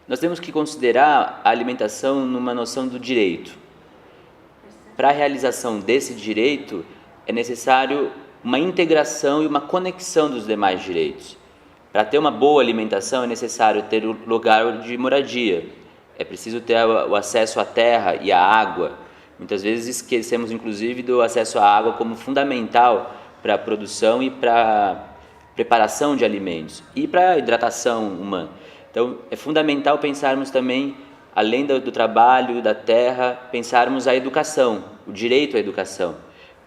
Nós temos que considerar a alimentação numa noção do direito. Para a realização desse direito, é necessário uma integração e uma conexão dos demais direitos. Para ter uma boa alimentação, é necessário ter um lugar de moradia. É preciso ter o acesso à terra e à água. Muitas vezes esquecemos, inclusive, do acesso à água como fundamental para a produção e para a preparação de alimentos e para a hidratação humana. Então, é fundamental pensarmos também, além do trabalho, da terra, pensarmos a educação, o direito à educação,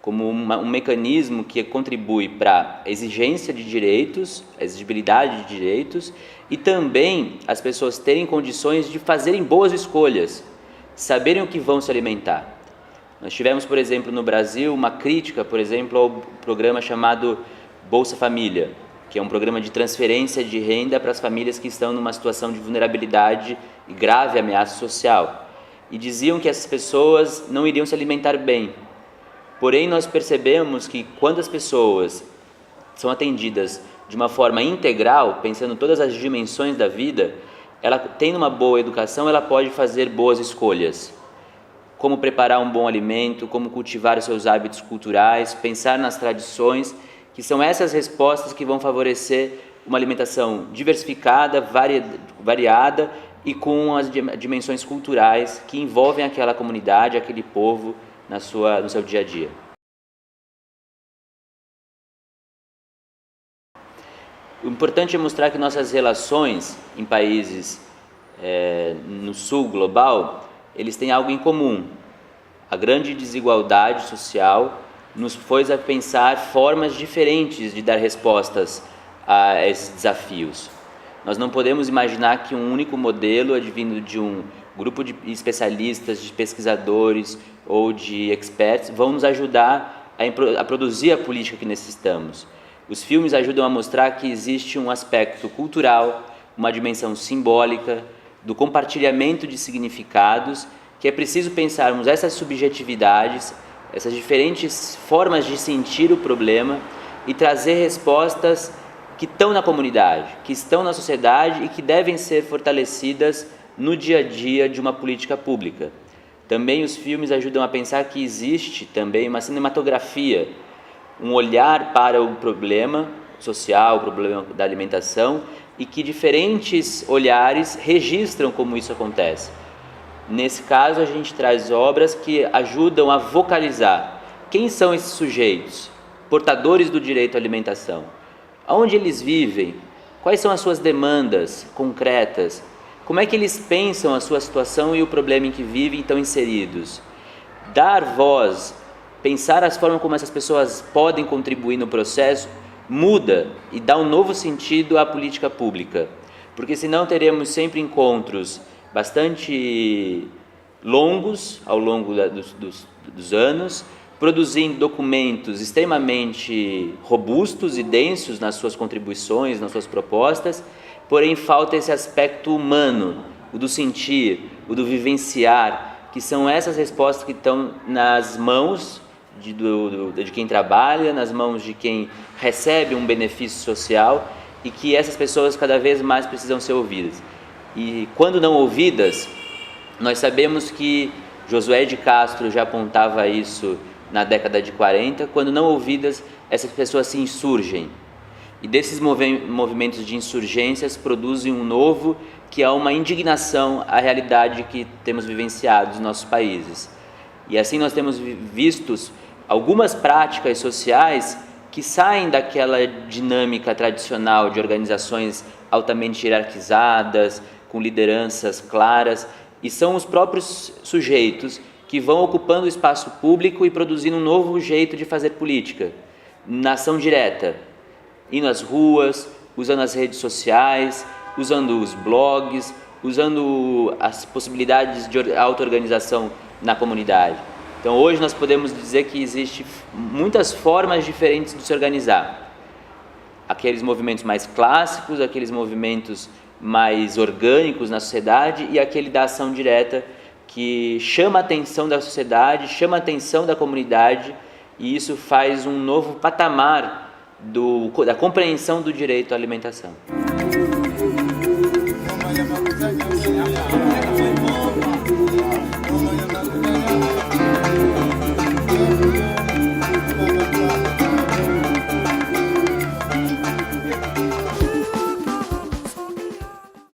como um mecanismo que contribui para a exigência de direitos, a exigibilidade de direitos, e também as pessoas terem condições de fazerem boas escolhas, saberem o que vão se alimentar. Nós tivemos, por exemplo, no Brasil, uma crítica, por exemplo, ao programa chamado Bolsa Família, que é um programa de transferência de renda para as famílias que estão numa situação de vulnerabilidade e grave ameaça social. E diziam que essas pessoas não iriam se alimentar bem. Porém, nós percebemos que quando as pessoas são atendidas de uma forma integral, pensando em todas as dimensões da vida, ela tendo uma boa educação, ela pode fazer boas escolhas. Como preparar um bom alimento, como cultivar os seus hábitos culturais, pensar nas tradições, que são essas respostas que vão favorecer uma alimentação diversificada, variada e com as dimensões culturais que envolvem aquela comunidade, aquele povo no seu dia a dia. O importante é mostrar que nossas relações em países no sul global, eles têm algo em comum. A grande desigualdade social nos fez a pensar formas diferentes de dar respostas a esses desafios. Nós não podemos imaginar que um único modelo, advindo de um grupo de especialistas, de pesquisadores ou de experts, vão nos ajudar a produzir a política que necessitamos. Os filmes ajudam a mostrar que existe um aspecto cultural, uma dimensão simbólica, do compartilhamento de significados, que é preciso pensarmos essas subjetividades, essas diferentes formas de sentir o problema e trazer respostas que estão na comunidade, que estão na sociedade e que devem ser fortalecidas no dia a dia de uma política pública. Também os filmes ajudam a pensar que existe também uma cinematografia, um olhar para o problema social, o problema da alimentação, e que diferentes olhares registram como isso acontece. Nesse caso, a gente traz obras que ajudam a vocalizar quem são esses sujeitos, portadores do direito à alimentação, aonde eles vivem, quais são as suas demandas concretas, como é que eles pensam a sua situação e o problema em que vivem e estão inseridos. Dar voz, pensar as formas como essas pessoas podem contribuir no processo, muda e dá um novo sentido à política pública, porque senão teremos sempre encontros bastante longos ao longo dos anos, produzindo documentos extremamente robustos e densos nas suas contribuições, nas suas propostas, porém falta esse aspecto humano, o do sentir, o do vivenciar, que são essas respostas que estão nas mãos de quem trabalha, nas mãos de quem recebe um benefício social e que essas pessoas cada vez mais precisam ser ouvidas. E quando não ouvidas, nós sabemos que Josué de Castro já apontava isso na década de 40, quando não ouvidas, essas pessoas se insurgem. E desses movimentos de insurgências produzem um novo, que é uma indignação à realidade que temos vivenciado nos nossos países. E assim nós temos visto algumas práticas sociais que saem daquela dinâmica tradicional de organizações altamente hierarquizadas, com lideranças claras, e são os próprios sujeitos que vão ocupando o espaço público e produzindo um novo jeito de fazer política, na ação direta, indo às ruas, usando as redes sociais, usando os blogs, usando as possibilidades de auto-organização na comunidade. Então hoje nós podemos dizer que existem muitas formas diferentes de se organizar. Aqueles movimentos mais clássicos, aqueles movimentos mais orgânicos na sociedade e aquele da ação direta que chama a atenção da sociedade, chama a atenção da comunidade, e isso faz um novo patamar da compreensão do direito à alimentação.